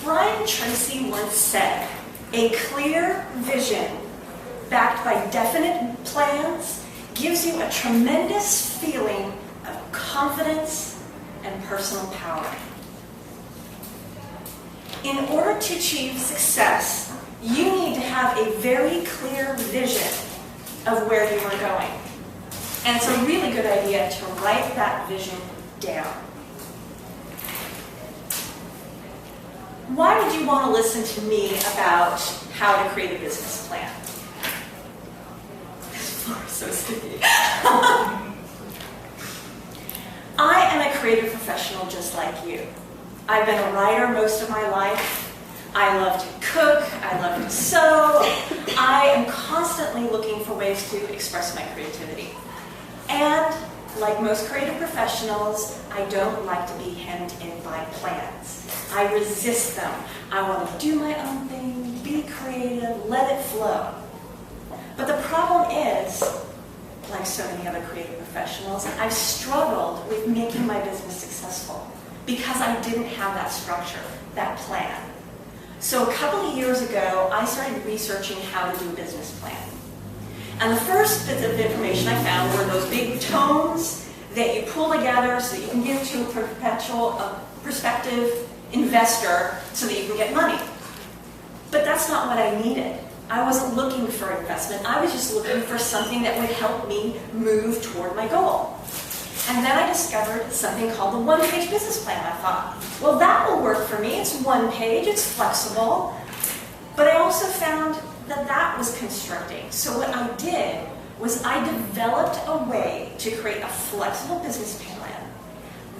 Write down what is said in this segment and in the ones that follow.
Brian Tracy once said, "A clear vision backed by definite plans gives you a tremendous feeling of confidence and personal power." In order to achieve success, you need to have a very clear vision of where you are going. And it's a really good idea to write that vision down. Why would you want to listen to me about how to create a business plan? This floor is so sticky. I am a creative professional just like you. I've been a writer most of my life. I love to cook. I love to sew. I am constantly looking for ways to express my creativity. And like most creative professionals, I don't like to be hemmed in by plans. I resist them. I want to do my own thing, be creative, let it flow. But the problem is, like so many other creative professionals, I've struggled with making my business successful because I didn't have that structure, that plan. So a couple of years ago, I started researching how to do a business plan. And the first bit of information I found were those big tomes that you pull together so that you can give to a prospective investor so that you can get money. But that's not what I needed. I wasn't looking for investment. I was just looking for something that would help me move toward my goal. And then I discovered something called the one-page business plan. I thought, well, that will work for me. It's one page, it's flexible. But I also found that that was constricting. So what I did was I developed a way to create a flexible business plan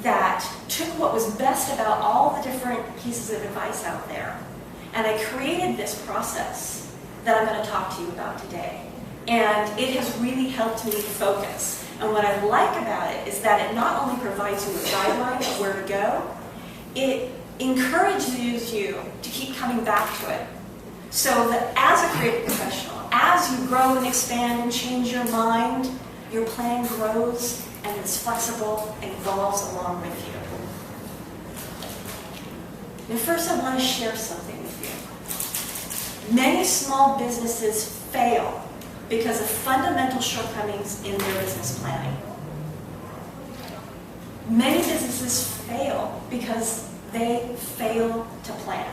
that took what was best about all the different pieces of advice out there. And I created this process that I'm going to talk to you about today. And it has really helped me focus. And what I like about it is that it not only provides you a guideline of where to go, it encourages you to keep coming back to it. So that as a creative professional, as you grow and expand and change your mind, your plan grows and is flexible and evolves along with you. Now first I want to share something with you. Many small businesses fail because of fundamental shortcomings in their business planning. Many businesses fail because they fail to plan.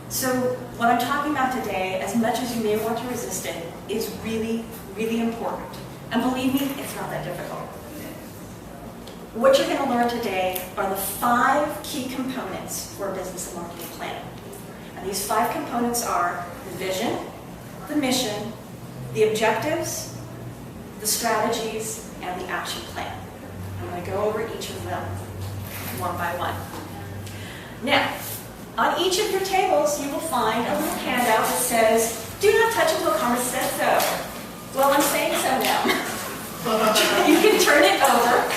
So what I'm talking about today, as much as you may want to resist it, is really, really important. And believe me, it's not that difficult. What you're going to learn today are the 5 key components for a business and marketing plan. And these 5 components are the vision, the mission, the objectives, the strategies, and the action plan. I'm going to go over each of them one by one. Now, on each of your tables, you will find a little handout that says, "Do not touch until Carma says so." Well, I'm saying so now. You can turn it over.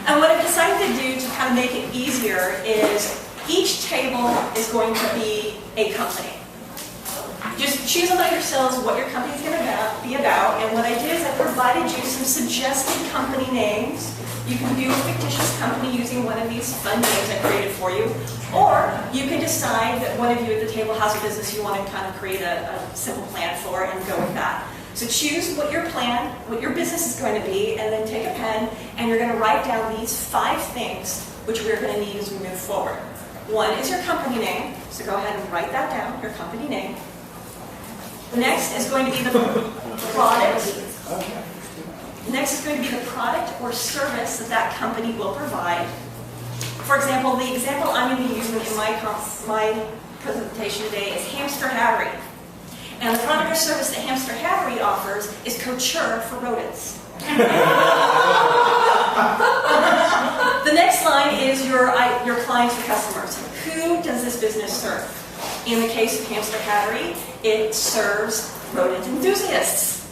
And what I've decided to do to kind of make it easier is each table is going to be a company. Just choose among yourselves what your company is going to be about. And what I did is I provided you some suggested company names. You can do a fictitious company using one of these fun names I created for you. Or you can decide that one of you at the table has a business you want to kind of create a simple plan for and go with that. So choose what your plan, what your business is going to be, and then take a pen and you're going to write down these 5 things which we're going to need as we move forward. One is your company name. So go ahead and write that down, your company name. Next is going to be the product. Next is going to be the product or service that that company will provide. For example, the example I'm going to be using in my presentation today is Hamster Hattery. And the product or service that Hamster Hattery offers is couture for rodents. The next line is your clients or customers. Who does this business serve? In the case of Hamster Hattery, it serves rodent enthusiasts.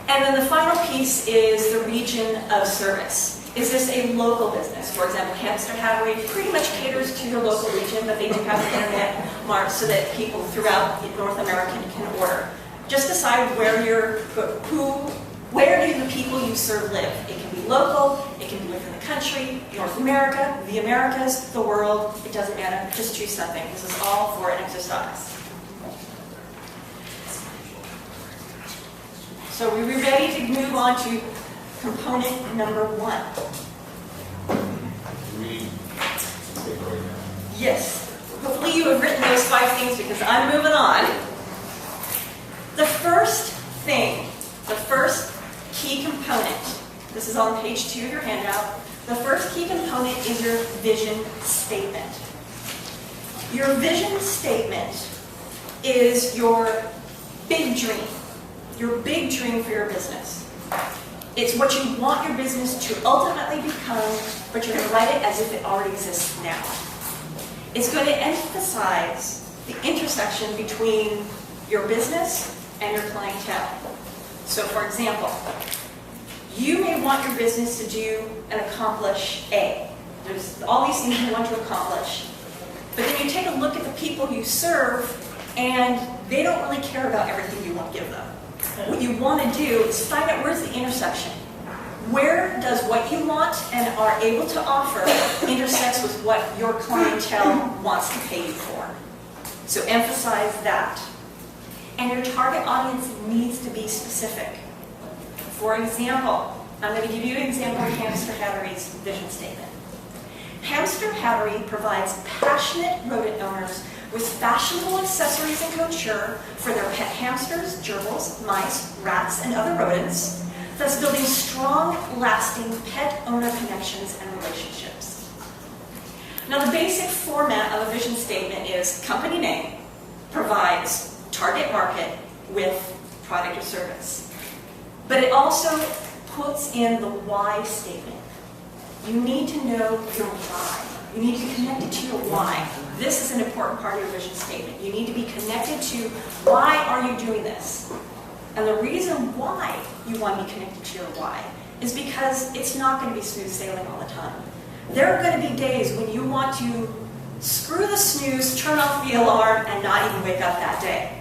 And then the final piece is the region of service. Is this a local business? For example, Hamster Hattery pretty much caters to your local region, but they do have an internet mart so that people throughout North America can order. Just decide where do the people you serve live. It can be local, it It can be within the country, North America, the Americas, the world. It doesn't matter. Just choose something. This is all for an exercise. So we're ready to move on to component number 1. Yes. Hopefully you have written those 5 things because I'm moving on. The first thing, the first key component, this is on page 2 of your handout. The first key component is your vision statement. Your vision statement is your big dream for your business. It's what you want your business to ultimately become, but you're going to write it as if it already exists now. It's going to emphasize the intersection between your business and your clientele. So for example, you may want your business to do and accomplish A. There's all these things you want to accomplish. But then you take a look at the people you serve and they don't really care about everything you want to give them. What you want to do is find out where's the intersection. Where does what you want and are able to offer intersects with what your clientele wants to pay you for? So emphasize that. And your target audience needs to be specific. For example, I'm going to give you an example of Hamster Hattery's vision statement. Hamster Hattery provides passionate rodent owners with fashionable accessories and couture for their pet hamsters, gerbils, mice, rats, and other rodents, thus building strong, lasting pet owner connections and relationships. Now, the basic format of a vision statement is company name provides target market with product or service. But it also puts in the why statement. You need to know your why. You need to be connected to your why. This is an important part of your vision statement. You need to be connected to why are you doing this? And the reason why you want to be connected to your why is because it's not going to be smooth sailing all the time. There are going to be days when you want to screw the snooze, turn off the alarm, and not even wake up that day.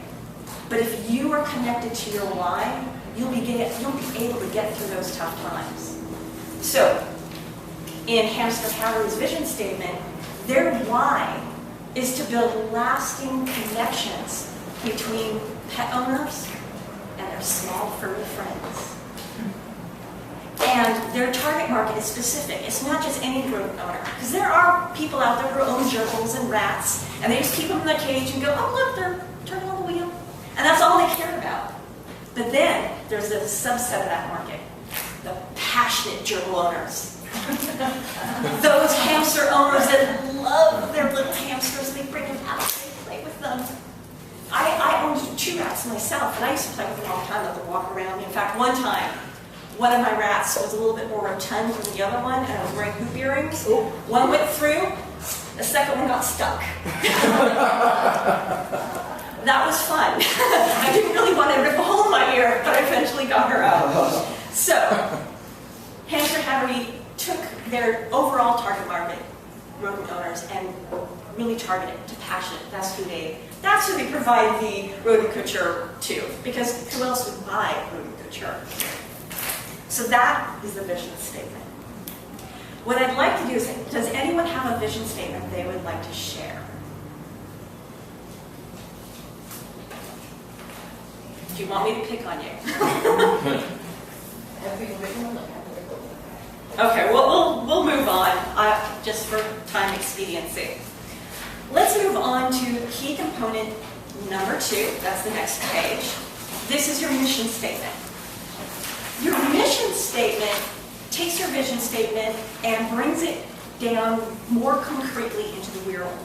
But if you are connected to your why, you'll be able to get through those tough times. So, in Hamster Hattery's vision statement, their why is to build lasting connections between pet owners and their small furry friends. And their target market is specific. It's not just any rodent owner. Because there are people out there who own gerbils and rats, and they just keep them in the cage and go, oh look, they're turning on the wheel. And that's all they care about. But then there's a subset of that market, the passionate gerbil owners. Those hamster owners that love their little hamsters, they bring them out, they play with them. I owned 2 rats myself, and I used to play with them all the time, let them walk around. In fact, one time, one of my rats was a little bit more rotund than the other one, and I was wearing hoop earrings. One went through, the second one got stuck. That was fun. I didn't really want to rip a hole in my ear, but I eventually got her out. So, Hamster Hattery took their overall target market, rodent owners, and really targeted to passionate. That's who they provide the rodent couture to, because who else would buy rodent couture? So that is the vision statement. What I'd like to do is, does anyone have a vision statement they would like to share? Do you want me to pick on you? Okay, well, we'll move on, just for time expediency. Let's move on to key component number 2. That's the next page. This is your mission statement. Your mission statement takes your vision statement and brings it down more concretely into the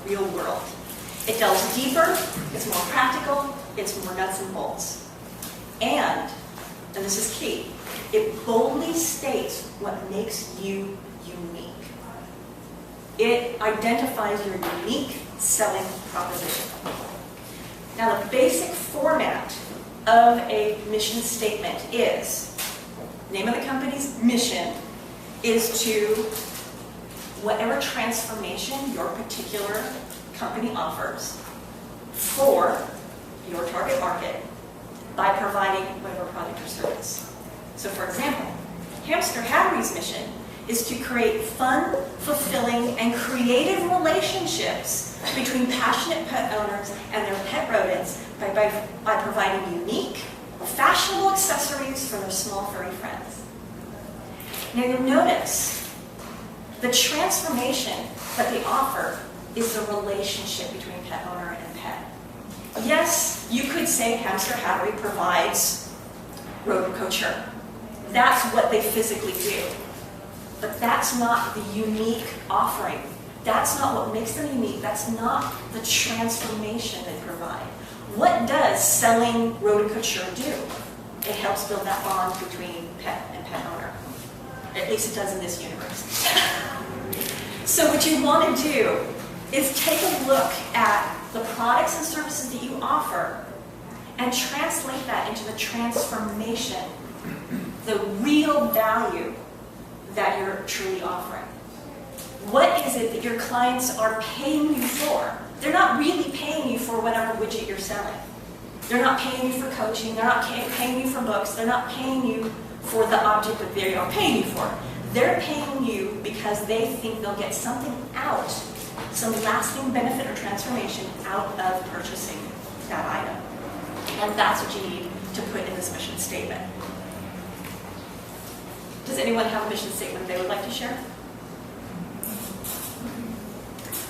real world. It delves deeper, it's more practical, it's more nuts and bolts. And this is key, it boldly states what makes you unique. It identifies your unique selling proposition. Now, the basic format of a mission statement is, name of the company's mission is to whatever transformation your particular company offers for your target market by providing whatever product or service. So for example, Hamster Hattery's mission is to create fun, fulfilling, and creative relationships between passionate pet owners and their pet rodents by providing unique, fashionable accessories for their small furry friends. Now you'll notice the transformation that they offer is the relationship between pet owner and pet. Yes, you could say Hamster Hattery provides rodent couture. That's what they physically do. But that's not the unique offering. That's not what makes them unique. That's not the transformation they provide. What does selling rodent couture do? It helps build that bond between pet and pet owner. At least it does in this universe. So what you want to do is take a look at the products and services that you offer and translate that into the transformation, the real value that you're truly offering. What is it that your clients are paying you for? They're not really paying you for whatever widget you're selling. They're not paying you for coaching. They're not paying you for books. They're not paying you for the object that they are paying you for. They're paying you because they think they'll get something out, some lasting benefit or transformation out of purchasing that item. And that's what you need to put in this mission statement. Does anyone have a mission statement they would like to share?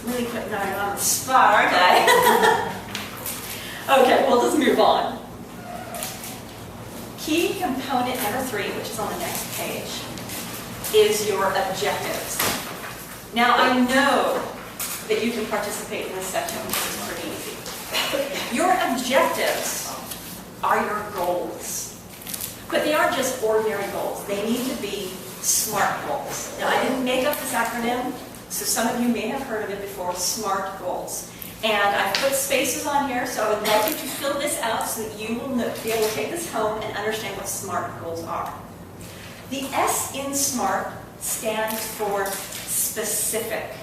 Really putting that on the spot, aren't I? Okay, we'll just move on. Key component number 3, which is on the next page, is your objectives. Now, I know that you can participate in this section, which is pretty easy. Your objectives are your goals. But they aren't just ordinary goals. They need to be SMART goals. Now, I didn't make up this acronym, so some of you may have heard of it before, SMART goals. And I've put spaces on here, so I would like you to fill this out so that you will be able to take this home and understand what SMART goals are. The S in SMART stands for specific.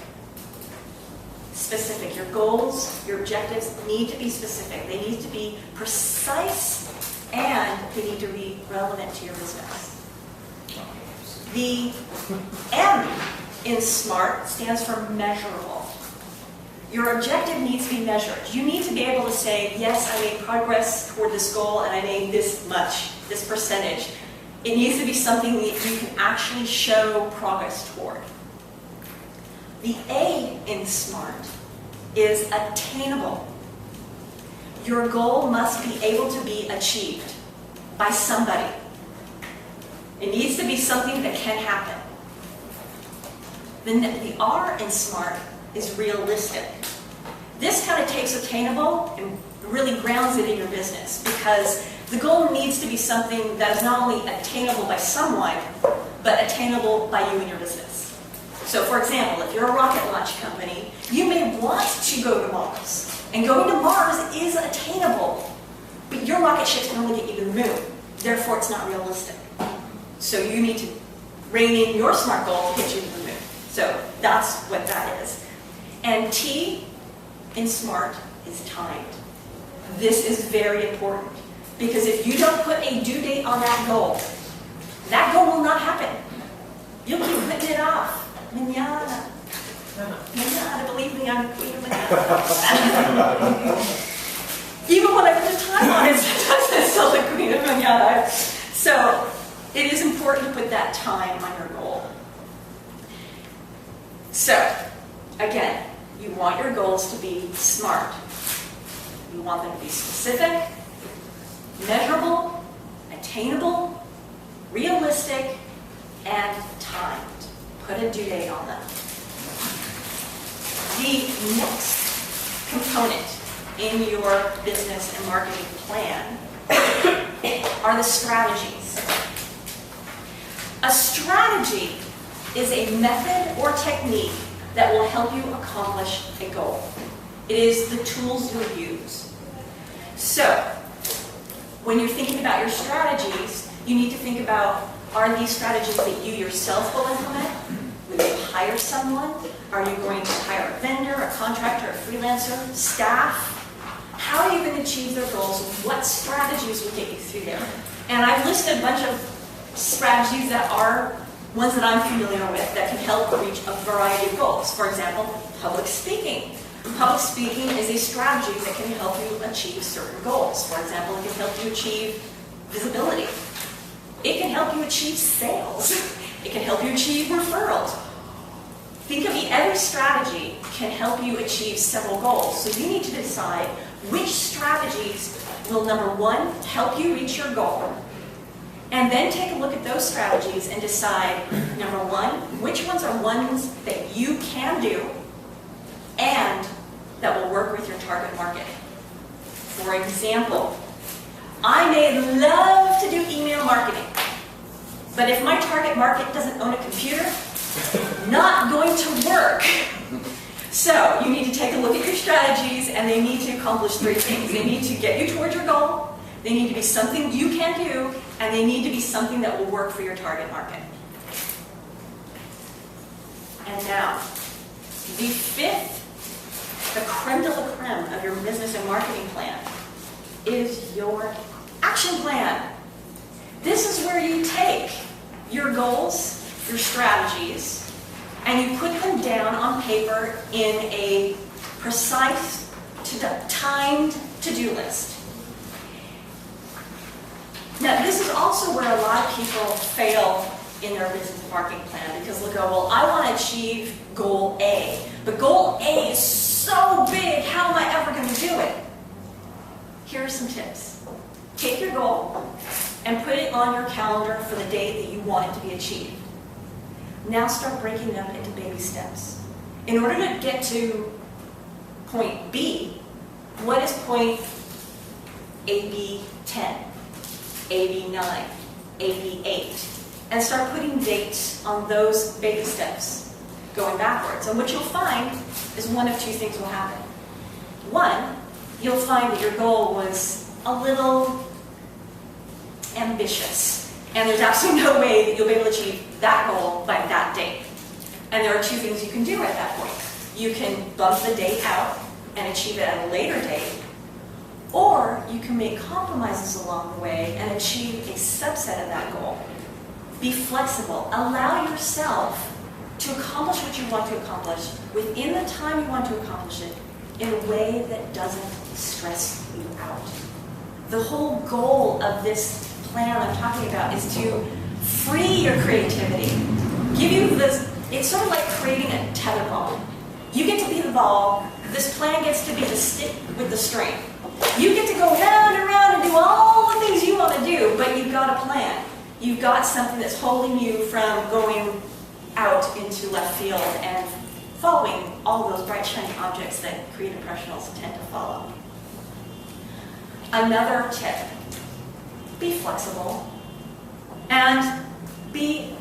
Specific. Your goals, your objectives need to be specific. They need to be precise, and they need to be relevant to your business. The M in SMART stands for measurable. Your objective needs to be measured. You need to be able to say, yes, I made progress toward this goal and I made this much, this percentage. It needs to be something that you can actually show progress toward. The A in SMART is attainable. Your goal must be able to be achieved by somebody. It needs to be something that can happen. Then the R in SMART is realistic. This kind of takes attainable and really grounds it in your business, because the goal needs to be something that is not only attainable by someone, but attainable by you and your business. So for example, if you're a rocket launch company, you may want to go to Mars. And going to Mars is attainable, but your rocket ship can only get you to the moon. Therefore, it's not realistic. So you need to rein in your SMART goal to get you to the moon. So that's what that is. And T in SMART is timed. This is very important, because if you don't put a due date on that goal will not happen. You'll keep putting it off. Mañana. Mañana, believe me, I'm queen of mañana. Even when I put a time on it, sometimes I'm still the queen of mañana. So it is important to put that time on your goal. So, again, you want your goals to be SMART. You want them to be specific, measurable, attainable, realistic, and timed. Put a due date on them. The next component in your business and marketing plan are the strategies. A strategy is a method or technique that will help you accomplish a goal. It is the tools you'll use. So, when you're thinking about your strategies, you need to think about, are these strategies that you yourself will implement? Will you hire someone? Are you going to hire a vendor, a contractor, a freelancer, staff? How are you going to achieve their goals? What strategies will get you through there? And I've listed a bunch of strategies that are ones that I'm familiar with that can help reach a variety of goals. For example, public speaking. Public speaking is a strategy that can help you achieve certain goals. For example, it can help you achieve visibility. It can help you achieve sales. It can help you achieve referrals. Think of it, every strategy can help you achieve several goals. So you need to decide which strategies will, number one, help you reach your goal. And then take a look at those strategies and decide, number one, which ones are ones that you can do and that will work with your target market. For example, I may love to do email marketing, but if my target market doesn't own a computer, not going to work. So you need to take a look at your strategies, and they need to accomplish three things. They need to get you towards your goal, they need to be something you can do, and they need to be something that will work for your target market. And now, the fifth, the creme de la creme of your business and marketing plan is your action plan. This is where you take your goals, your strategies, and you put them down on paper in a precise, timed to-do list. Now, this is also where a lot of people fail in their business and marketing plan, because they'll go, well, I want to achieve goal A, but goal A is so big, how am I ever going to do it? Here are some tips. Take your goal and put it on your calendar for the date that you want it to be achieved. Now start breaking them into baby steps. In order to get to point B, what is point AB10, AB9, AB8? And start putting dates on those baby steps going backwards. And what you'll find is one of two things will happen. One, you'll find that your goal was a little ambitious, and there's absolutely no way that you'll be able to achieve that goal by that date. And there are two things you can do at that point. You can bump the date out and achieve it at a later date, or you can make compromises along the way and achieve a subset of that goal. Be flexible. Allow yourself to accomplish what you want to accomplish within the time you want to accomplish it in a way that doesn't stress you out. The whole goal of this plan I'm talking about is to free your creativity. Give you this, it's sort of like creating a tether ball. You get to be the ball, this plan gets to be the stick with the string. You get to go round and round and do all the things you want to do, but you've got a plan. You've got something that's holding you from going out into left field and following all those bright shiny objects that creative professionals tend to follow. Another tip, be flexible and be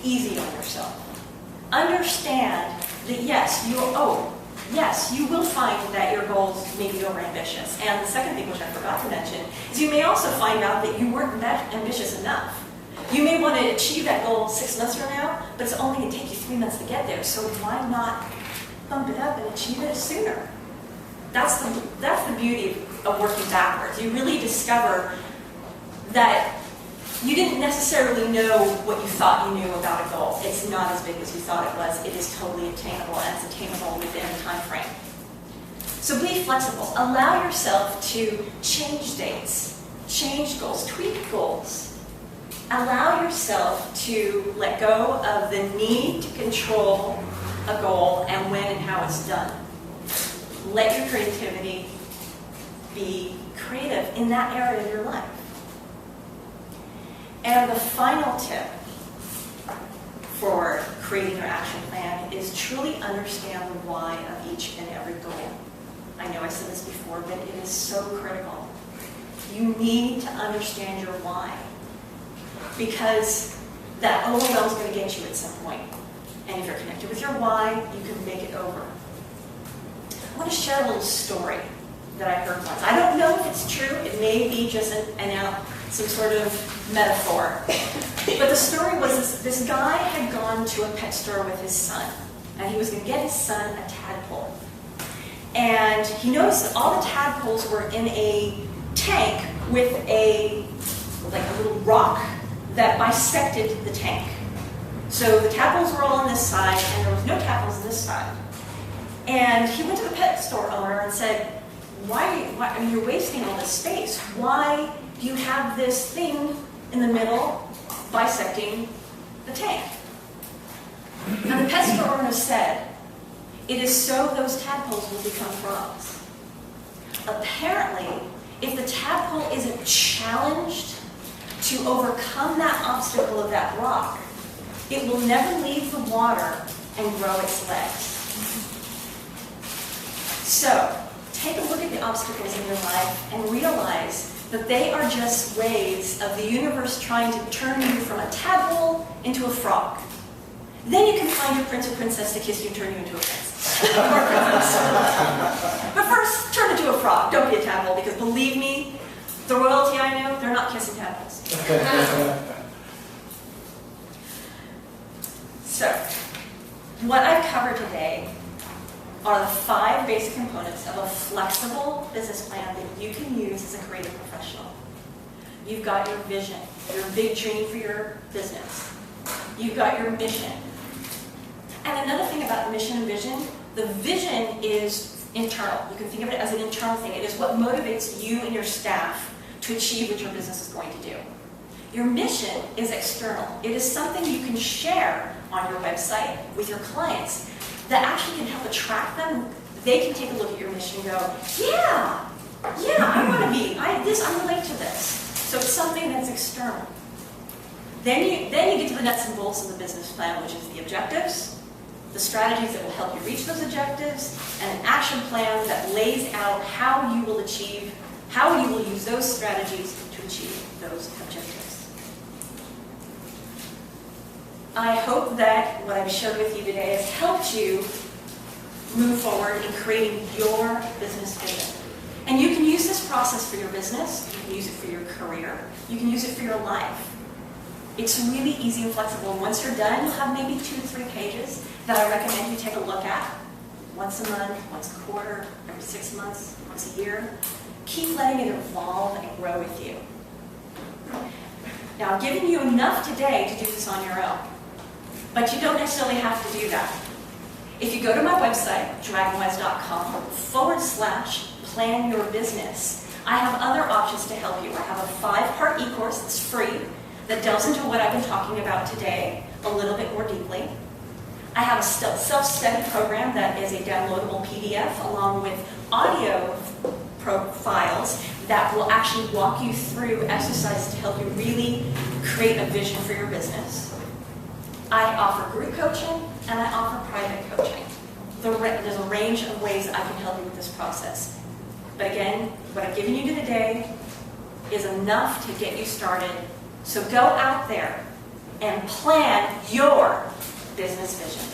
easy on yourself. Understand that yes, you will find that your goals may be overambitious. And the second thing, which I forgot to mention, is you may also find out that you weren't that ambitious enough. You may want to achieve that goal 6 months from now, but it's only going to take you 3 months to get there. So why not bump it up and achieve it sooner? That's the beauty of working backwards. You really discover that you didn't necessarily know what you thought you knew about a goal. It's not as big as you thought it was. It is totally attainable, and it's attainable within a time frame. So be flexible. Allow yourself to change dates, change goals, tweak goals. Allow yourself to let go of the need to control a goal and when and how it's done. Let your creativity be creative in that area of your life. And the final tip for creating your action plan is truly understand the why of each and every goal. I know I said this before, but it is so critical. You need to understand your why, because that overwhelm is going to get you at some point. And if you're connected with your why, you can make it over. I want to share a little story that I heard once. I don't know if it's true. It may be just some sort of metaphor. But the story was this guy had gone to a pet store with his son, and he was going to get his son a tadpole. And he noticed that all the tadpoles were in a tank with a little rock that bisected the tank. So the tadpoles were all on this side, and there was no tadpoles on this side. And he went to the pet store owner and said, why, I mean, you're wasting all this space. Why do you have this thing in the middle bisecting the tank? And the pet store owner said, it is so those tadpoles will become frogs. Apparently, if the tadpole isn't challenged to overcome that obstacle of that rock, it will never leave the water and grow its legs. So, take a look at the obstacles in your life and realize that they are just ways of the universe trying to turn you from a tadpole into a frog. Then you can find your prince or princess to kiss you and turn you into a prince. Or princess. But first, turn into a frog. Don't be a tadpole, because believe me, the royalty I know, they're not kissing tadpoles. So, what I've covered today are the 5 basic components of a flexible business plan that you can use as a creative professional. You've got your vision, your big dream for your business. You've got your mission. And another thing about the mission and vision, the vision is internal. You can think of it as an internal thing. It is what motivates you and your staff to achieve what your business is going to do. Your mission is external. It is something you can share on your website with your clients that actually can help attract them. They can take a look at your mission and go, yeah, I want to be, I relate to this. So it's something that's external. Then you get to the nuts and bolts of the business plan, which is the objectives, the strategies that will help you reach those objectives, and an action plan that lays out how you will use those strategies to achieve those objectives. I hope that what I've shared with you today has helped you move forward in creating your business vision. And you can use this process for your business, you can use it for your career, you can use it for your life. It's really easy and flexible. And once you're done, you'll have maybe 2 to 3 pages that I recommend you take a look at once a month, once a quarter, every 6 months, once a year. Keep letting it evolve and grow with you. Now, I've given you enough today to do this on your own, but you don't necessarily have to do that. If you go to my website, dragonwise.com/plan your business, I have other options to help you. I have a 5-part e-course that's free that delves into what I've been talking about today a little bit more deeply. I have a self-study program that is a downloadable PDF along with audio files that will actually walk you through exercises to help you really create a vision for your business. I offer group coaching and I offer private coaching. There's a range of ways I can help you with this process. But again, what I've given you today is enough to get you started. So go out there and plan your business vision.